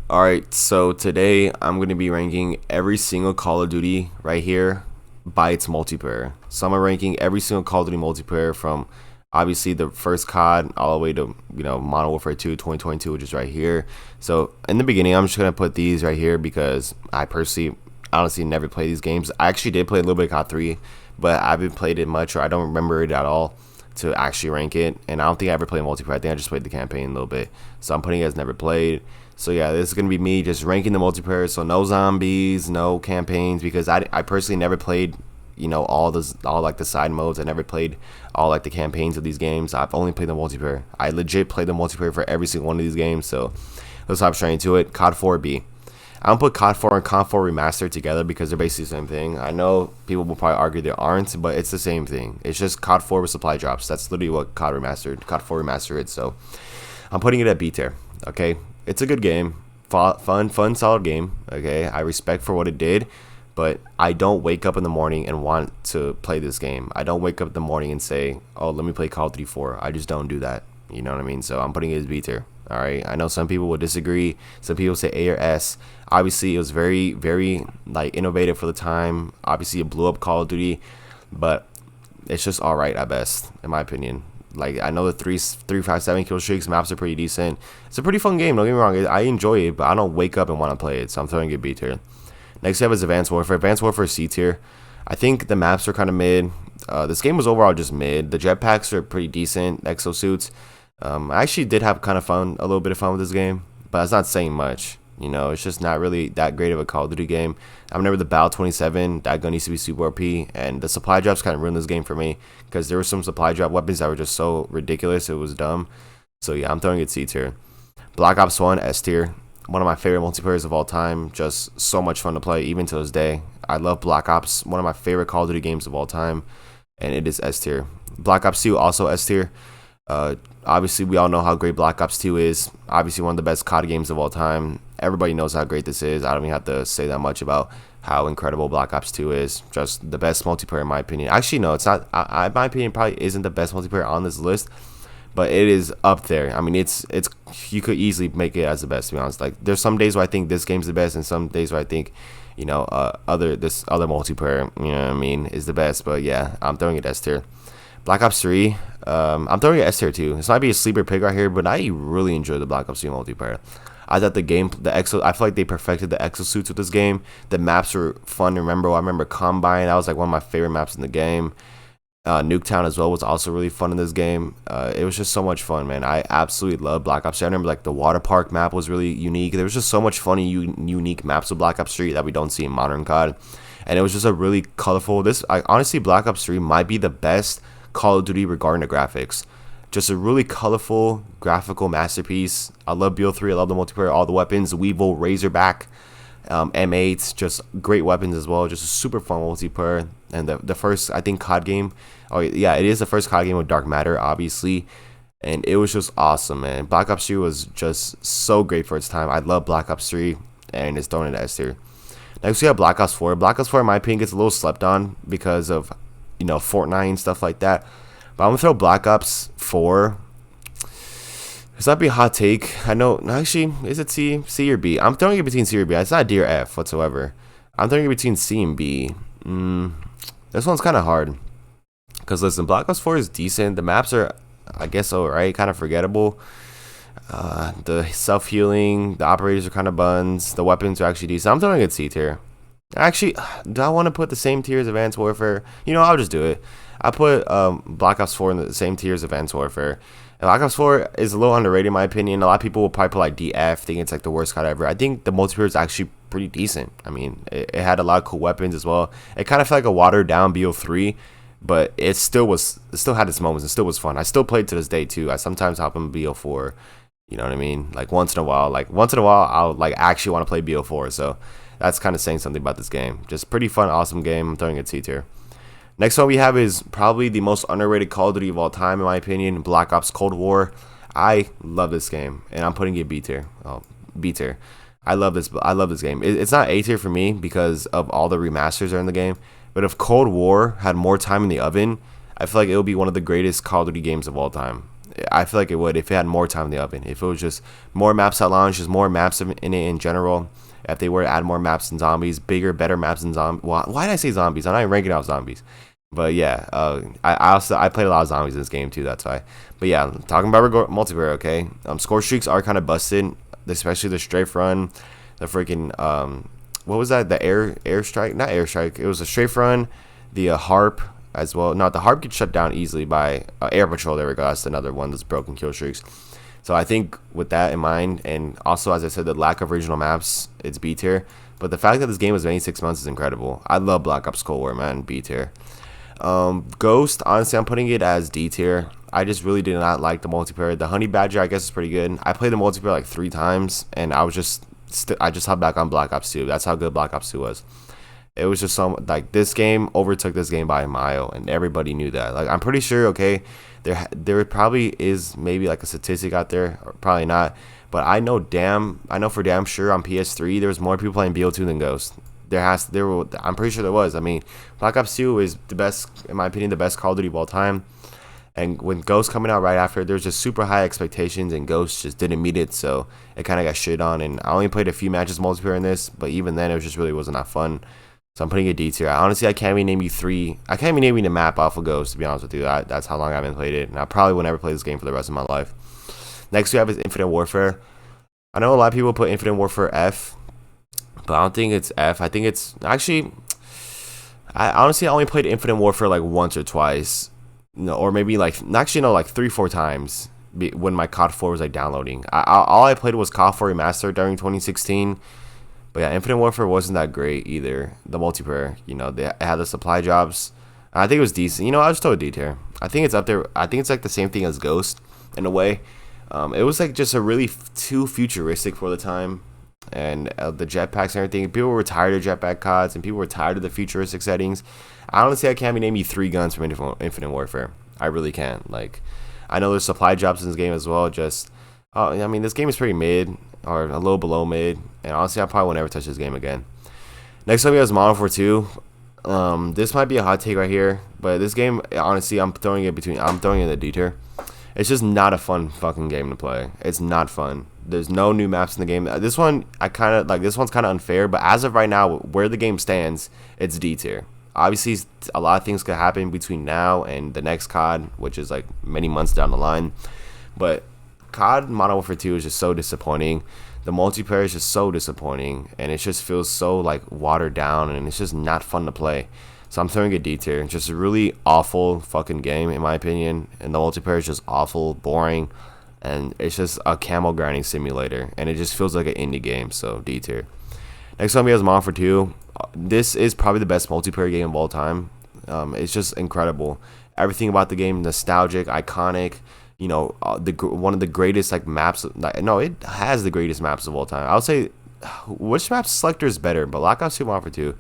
Alright, so today I'm going to be ranking every single Call of Duty right here by its multiplayer. So I'm ranking every single Call of Duty multiplayer from obviously the first COD all the way to, Modern Warfare 2 2022, which is right here. So in the beginning, I'm just going to put these right here because I personally honestly never played these games. I actually did play a little bit of COD 3, but I haven't played it much, or I don't remember it at all to actually rank it. And I don't think I ever played multiplayer. I think I just played the campaign a little bit. So I'm putting it as never played. So yeah, this is gonna be me just ranking the multiplayer. So no zombies, no campaigns, because I personally never played, all like the side modes. I never played all like the campaigns of these games. I've only played the multiplayer. I legit played the multiplayer for every single one of these games. So let's hop straight into it. COD 4B. I don't put COD 4 and COD 4 Remastered together because they're basically the same thing. I know people will probably argue they aren't, but it's the same thing. It's just COD 4 with supply drops. That's literally what COD 4 Remastered is. So I'm putting it at B tier. Okay, it's a good game, fun, solid game. Okay, I respect for what it did, but I don't wake up in the morning and want to play this game. I don't wake up in the morning and say, "Oh, let me play Call of Duty 4." I just don't do that. You know what I mean? So I'm putting it as B tier. All right. I know some people will disagree. Some people say A or S. Obviously, it was very, very like innovative for the time. Obviously, it blew up Call of Duty, but it's just all right at best, in my opinion. Like, I know the 357 kill streaks maps are pretty decent. It's a pretty fun game. Don't get me wrong. I enjoy it, but I don't wake up and want to play it. So I'm throwing it B tier. Next we have is Advanced Warfare. Advanced Warfare C tier. I think the maps are kind of mid. This game was overall just mid. The jetpacks are pretty decent. Exosuits. I actually did have kind of fun, a little bit of fun with this game, but it's not saying much. It's just not really that great of a Call of Duty game. I remember the Battle 27, that gun used to be super OP, and the supply drops kind of ruined this game for me because there were some supply drop weapons that were just so ridiculous, it was dumb. So yeah, I'm throwing it C tier. Black Ops 1, S tier. One of my favorite multiplayers of all time. Just so much fun to play, even to this day. I love Black Ops, one of my favorite Call of Duty games of all time, and it is S tier. Black Ops 2, also S tier. Obviously, we all know how great Black Ops 2 is. Obviously, one of the best COD games of all time. Everybody knows how great this is. I don't even have to say that much about how incredible Black Ops 2 is. Just the best multiplayer, in my opinion. Actually, no, it's not. In my opinion, probably isn't the best multiplayer on this list, but it is up there. I mean, it's you could easily make it as the best. To be honest, like there's some days where I think this game's the best, and some days where I think, this other multiplayer, what I mean, is the best. But yeah, I'm throwing it S tier. Black Ops 3, I'm throwing it S tier too. This might be a sleeper pick right here, but I really enjoyed the Black Ops 3 multiplayer. I thought I feel like they perfected the exosuits with this game. The maps were fun to remember. I remember Combine. That was like one of my favorite maps in the game. Nuketown as well was also really fun in this game. It was just so much fun, man. I absolutely love Black Ops 3. I remember like the water park map was really unique. There was just so much funny, unique maps with Black Ops 3 that we don't see in modern COD. And it was just a really colorful. Honestly, Black Ops 3 might be the best Call of Duty regarding the graphics. Just a really colorful graphical masterpiece. I love BO3. I love the multiplayer, all the weapons, Weevil, Razorback, M8s, just great weapons as well. Just a super fun multiplayer. And the first, I think, COD game. Oh yeah, it is the first COD game with Dark Matter, obviously. And it was just awesome, man. Black Ops 3 was just so great for its time. I love Black Ops 3, and it's thrown in S tier. Next we have Black Ops 4. Black Ops 4, in my opinion, gets a little slept on because of Fortnite and stuff like that. But I'm gonna throw Black Ops 4. This might be a hot take. I know. Actually, is it C or B? I'm throwing it between C or B. It's not D or F whatsoever. I'm throwing it between C and B. This one's kind of hard. Because listen, Black Ops 4 is decent. The maps are, I guess, alright. Kind of forgettable. The self-healing, the operators are kind of buns. The weapons are actually decent. I'm throwing it C tier. Actually, do I want to put the same tier as Advanced Warfare? I'll just do it. I put Black Ops 4 in the same tier as Advanced Warfare. And Black Ops 4 is a little underrated in my opinion. A lot of people will probably put like DF, think it's like the worst COD ever. I think the multiplayer is actually pretty decent. I mean, it had a lot of cool weapons as well. It kind of felt like a watered down BO3, but it still had its moments. It still was fun. I still play to this day too. I sometimes hop in BO4. You know what I mean? Like once in a while, I'll like actually want to play BO4. So that's kind of saying something about this game. Just pretty fun, awesome game. I'm throwing it C tier. Next one we have is probably the most underrated Call of Duty of all time, in my opinion, Black Ops Cold War. I love this game, and I'm putting it B tier. Oh, B tier. I love this game. It's not A tier for me because of all the remasters that are in the game. But if Cold War had more time in the oven, I feel like it would be one of the greatest Call of Duty games of all time. I feel like it would if it had more time in the oven. If it was just more maps at launch, just more maps in it in general. If they were to add more maps than zombies, bigger, better maps than zombies. Why did I say zombies? I'm not even ranking out zombies. But yeah, I played a lot of zombies in this game too. That's why. But yeah, talking about multiplayer. Okay, score streaks are kind of busted, especially the strafe run, the freaking what was that? The air strike? Not air strike. It was a strafe run, the harp as well. No, the harp gets shut down easily by air patrol. There we go. That's another one that's broken kill streaks. So I think with that in mind, and also as I said, the lack of regional maps, it's B tier. But the fact that this game was made in 6 months is incredible. I love Black Ops Cold War, man. B tier. Ghost, honestly, I'm putting it as D tier. I just really did not like the multiplayer. The Honey Badger, I guess, is pretty good. I played the multiplayer like 3 times, and I just hopped back on Black Ops 2. That's how good Black Ops 2 was. It was just some like this game overtook this game by a mile, and everybody knew that. Like I'm pretty sure, okay, there probably is maybe like a statistic out there, or probably not, but I know for damn sure on PS3 there was more people playing BO2 than Ghost. I'm pretty sure there was. I mean, Black Ops 2 is the best, in my opinion, the best Call of Duty of all time. And when Ghost coming out right after, there's just super high expectations, and Ghost just didn't meet it, so it kind of got shit on. And I only played a few matches multiplayer in this, but even then, it just really wasn't that fun. So I'm putting a D tier. Honestly, I can't even name you 3. I can't even name you the map off of Ghost, to be honest with you. That's how long I haven't played it, and I probably will never play this game for the rest of my life. Next we have is Infinite Warfare. I know a lot of people put Infinite Warfare F, but I don't think it's F. I think it's actually. I honestly only played Infinite Warfare like once or twice, or maybe like 3-4 times when my COD 4 was like downloading. All I played was COD 4 Remastered during 2016. But yeah, Infinite Warfare wasn't that great either. The multiplayer, they had the supply jobs. I think it was decent. I'll just throw a D tier. I think it's up there. I think it's like the same thing as Ghost in a way. It was like just a really too futuristic for the time. And the jetpacks and everything. People were tired of jetpack CODs, and people were tired of the futuristic settings. Honestly, I can't even name you 3 guns from Infinite Warfare. I really can't. Like, I know there's supply drops in this game as well. I mean, this game is pretty mid, or a little below mid. And honestly, I probably will never touch this game again. Next up, we have Modern Warfare 2. This might be a hot take right here, but this game, honestly, I'm throwing it in the D tier. It's just not a fun fucking game to play. It's not fun. There's no new maps in the game. This one, this one's kind of unfair, but as of right now, where the game stands, it's D tier. Obviously, a lot of things could happen between now and the next COD, which is like many months down the line. But COD Modern Warfare 2 is just so disappointing. The multiplayer is just so disappointing, and it just feels so like watered down, and it's just not fun to play. So I'm throwing a D tier. It's just a really awful fucking game in my opinion, and the multiplayer is just awful, boring, and it's just a camel grinding simulator, and it just feels like an indie game. So D tier. Next up we have Modern Warfare 2. This is probably the best multiplayer game of all time. It's just incredible. Everything about the game, nostalgic, iconic. One of the greatest like maps. No, it has the greatest maps of all time. I would say, which map selector is better? But Black Ops 2, Modern Warfare 2,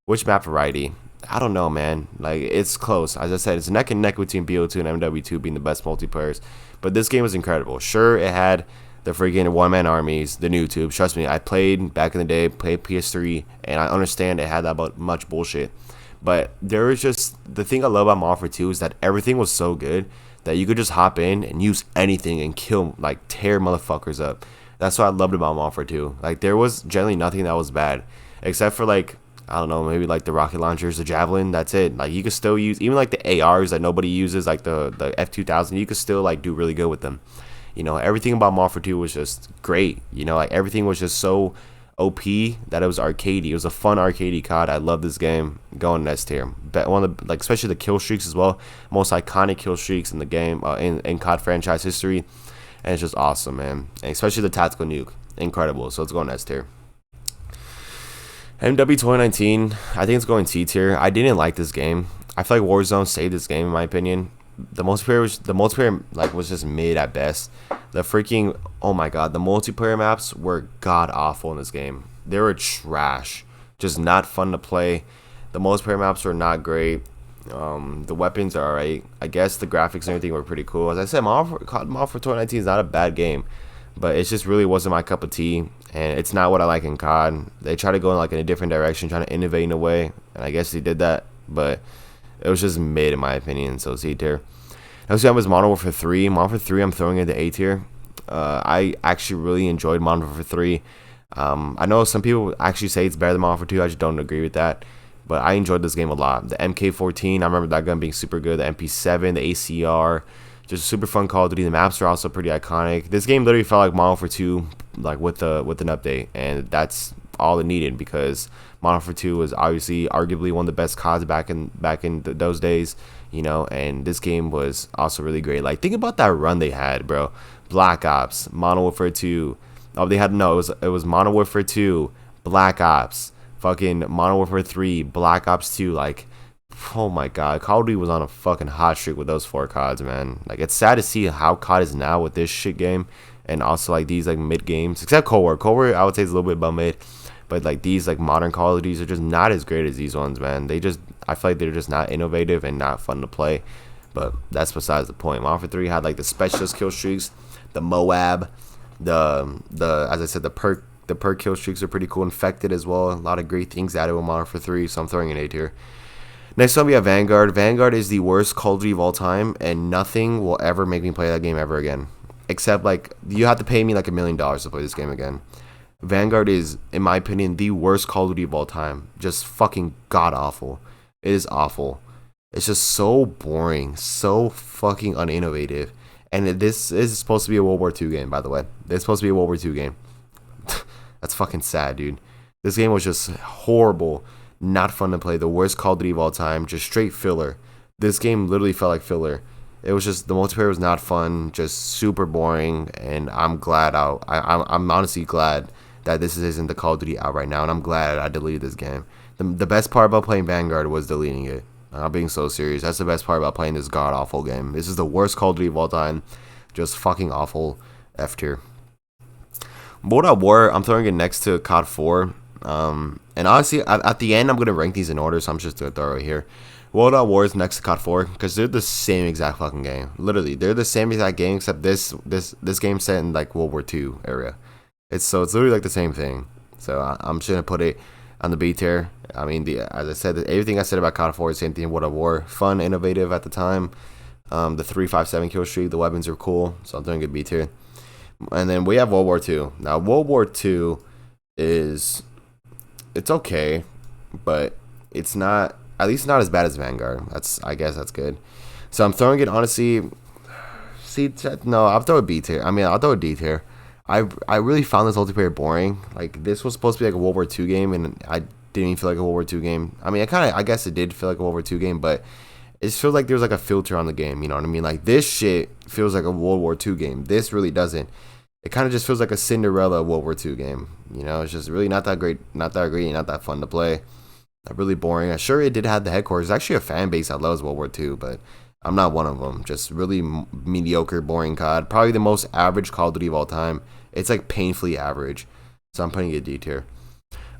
which map variety? I don't know, man. Like, it's close. As I said, it's neck and neck between BO2 and MW2 being the best multiplayers. But this game was incredible. Sure, it had the freaking one-man armies, the new tubes. Trust me, I played back in the day, played PS3, and I understand it had that much bullshit. But there was just the thing I love about Modern Warfare 2 is that everything was so good that you could just hop in and use anything and kill, like, tear motherfuckers up. That's what I loved about Modern Warfare 2. Like, there was generally nothing that was bad, except for, like, I don't know, maybe, like, the rocket launchers, the javelin, that's it. Like, you could still use, even, like, the ARs that nobody uses, like, the F2000, you could still, like, do really good with them. Everything about Modern Warfare 2 was just great. Like, everything was just so OP that it was arcadey. It was a fun arcadey COD. I love this game. Going S tier. One of the, like, especially the kill streaks as well. Most iconic kill streaks in the game, in COD franchise history, and it's just awesome, man. And especially the tactical nuke, incredible. So it's going S tier. MW 2019, I think it's going C tier. I didn't like this game. I feel like Warzone saved this game in my opinion. The multiplayer was just mid at best. The freaking, oh my god, the multiplayer maps were god awful in this game. They were trash, just not fun to play. The multiplayer maps were not great. The weapons are alright. I guess the graphics and everything were pretty cool. As I said, Modern Warfare 2019 is not a bad game, but it just really wasn't my cup of tea, and it's not what I like in COD. They try to go in a different direction, trying to innovate in a way, and I guess they did that, but it was just mid in my opinion. So C tier. Next game was Modern Warfare 3. Modern Warfare 3, I'm throwing into A tier. I actually really enjoyed Modern Warfare 3. I know some people actually say it's better than Modern Warfare 2. I just don't agree with that. But I enjoyed this game a lot. The MK14, I remember that gun being super good. The MP7, the ACR, just super fun Call of Duty. The maps are also pretty iconic. This game literally felt like Modern Warfare 2, like with an update, and that's all it needed because Modern Warfare 2 was obviously arguably one of the best CODs back in those days, you know. And this game was also really great. Like think about that run they had, bro. Black Ops, Modern Warfare 2. Oh, they had no. It was Modern Warfare 2, Black Ops, fucking Modern Warfare 3, Black Ops 2. Like, oh my god, Call of Duty was on a fucking hot streak with those 4 CODs, man. Like, it's sad to see how COD is now with this shit game, and also like these like mid games, except Cold War. Cold War, I would say is a little bit above mid, but like these like modern Call of Duties are just not as great as these ones, man. I feel like they're just not innovative and not fun to play. But that's besides the point. Modern Warfare 3 had like the specialist kill streaks, the Moab, the as I said, the perk kill streaks are pretty cool. Infected as well. A lot of great things added with Modern Warfare 3, so I'm throwing an A tier. Next up we have Vanguard. Vanguard is the worst Call of Duty of all time, and nothing will ever make me play that game ever again. Except like you have to pay me like $1 million to play this game again. Vanguard is, in my opinion, the worst Call of Duty of all time. Just fucking god awful. It is awful. It's just so boring, so fucking uninnovative. And this is supposed to be a World War II game, by the way. It's supposed to be a World War II game. That's fucking sad, dude. This game was just horrible. Not fun to play. The worst Call of Duty of all time. Just straight filler. This game literally felt like filler. It was just, the multiplayer was not fun. Just super boring. And I'm glad I'm honestly glad that this isn't the Call of Duty out right now. And I'm glad I deleted this game. The best part about playing Vanguard was deleting it. I'm being so serious. That's the best part about playing this god awful game. This is the worst Call of Duty of all time. Just fucking awful. F tier. World at War, I'm throwing it next to COD 4. And honestly, at the end, I'm gonna rank these in order, so I'm just gonna throw it here. World at War is next to COD 4 because they're the same exact fucking game. Literally, they're the same exact game except this game set in like World War II area. It's literally like the same thing. So I'm just gonna put it on the B tier. I mean, as I said, everything I said about COD 4 is the same thing in World at War. Fun, innovative at the time. The 357 kill streak, the weapons are cool, so I'm throwing a B tier. And then we have World War II. Now, World War II it's okay, but it's not, at least not as bad as Vanguard. I guess that's good. So I'm throwing it, honestly, no, I'll throw a B tier. I mean, I'll throw a D tier. I really found this multiplayer boring. Like, this was supposed to be like a World War II game, and I didn't even feel like a World War II game. I mean, I guess it did feel like a World War II game, but it feels like there's like a filter on the game, you know what I mean? Like, this shit feels like a World War II game. This really doesn't. It kind of just feels like a Cinderella World War II game. You know, it's just really not that great, not that great, not that fun to play. Really boring. Sure, it did have the headquarters. There's actually a fan base that loves World War II, but I'm not one of them. Just really mediocre, boring COD. Probably the most average Call of Duty of all time. It's like painfully average. So I'm putting it D tier.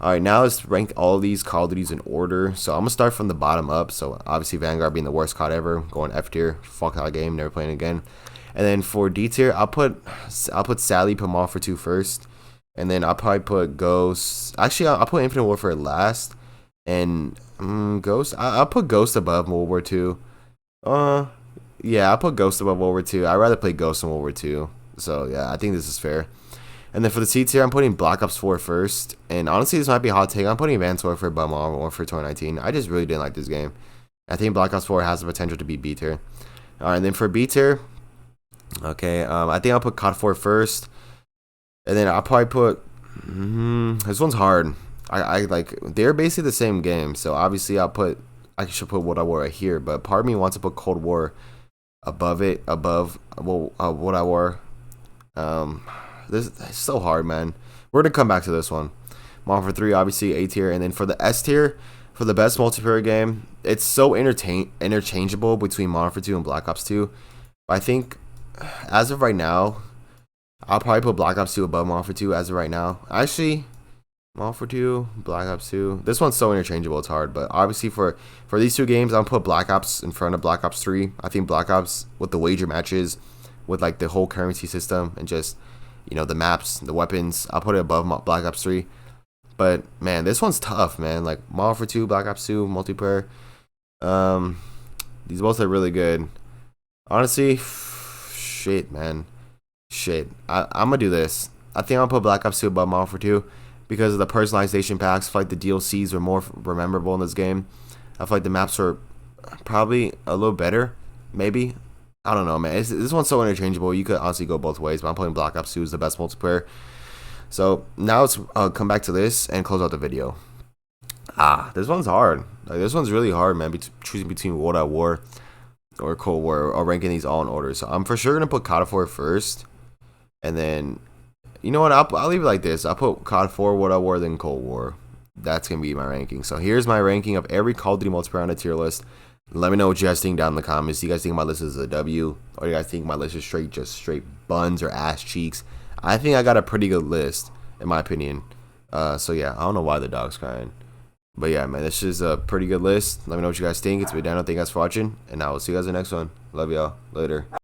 Alright, now let's rank all these Call of Duties in order. So I'm going to start from the bottom up. So obviously Vanguard being the worst COD ever. Going F tier. Fuck that game. Never playing again. And then for D tier, I'll put Sally, put Modern Warfare 2 first. And then I'll probably put Ghost. Actually, I'll put Infinite Warfare last. And Ghost. I'll put Ghost above World War 2. Yeah, I'll put Ghost above World War 2. I'd rather play Ghost in World War 2. So yeah, I think this is fair. And then for the C tier, I'm putting Black Ops 4 first. And honestly, this might be a hot take. I'm putting Advanced Warfare above Modern Warfare 2019. I just really didn't like this game. I think Black Ops 4 has the potential to be B tier. Alright, and then for B tier, okay, I think I'll put COD 4 first. And then I'll probably put, this one's hard. I like, they're basically the same game. So obviously I should put World at War right here. But part of me wants to put Cold War above World at War. This is so hard, man. We're gonna come back to this one. Modern Warfare 3, obviously A tier, and then for the S tier, for the best multiplayer game, it's so interchangeable between Modern Warfare 2 and Black Ops 2. But I think, as of right now, I'll probably put Black Ops 2 above Modern Warfare 2 as of right now. Actually, Modern Warfare 2, Black Ops 2. This one's so interchangeable, it's hard. But obviously for these two games, I'll put Black Ops in front of Black Ops 3. I think Black Ops, with the wager matches, with like the whole currency system, and just, you know, the maps, the weapons, I'll put it above Black Ops 3. But man, this one's tough, man. Like Modern Warfare 2, Black Ops 2, multiplayer. These both are really good. Honestly, shit, man. Shit. I'm gonna do this. I think I'll put Black Ops 2 above Modern Warfare 2 because of the personalization packs. I feel like the DLCs are more memorable in this game. I feel like the maps are probably a little better, maybe. I don't know, man. This one's so interchangeable. You could honestly go both ways, but I'm playing Black Ops 2 is the best multiplayer. So now let's come back to this and close out the video. This one's hard. Like, this one's really hard, man. Choosing between World at War or Cold War or ranking these all in order. So I'm for sure gonna put COD 4 first, and then you know what? I'll leave it like this. I'll put COD 4, World at War, then Cold War. That's gonna be my ranking. So here's my ranking of every Call of Duty multiplayer on the tier list. Let me know what you guys think down in the comments. Do you guys think my list is a W, or do you guys think my list is straight buns or ass cheeks? I think I got a pretty good list, in my opinion. So yeah, I don't know why the dog's crying. But yeah, man, this is a pretty good list. Let me know what you guys think. It's been Daniel. Thank you guys for watching, and I will see you guys in the next one. Love y'all. Later.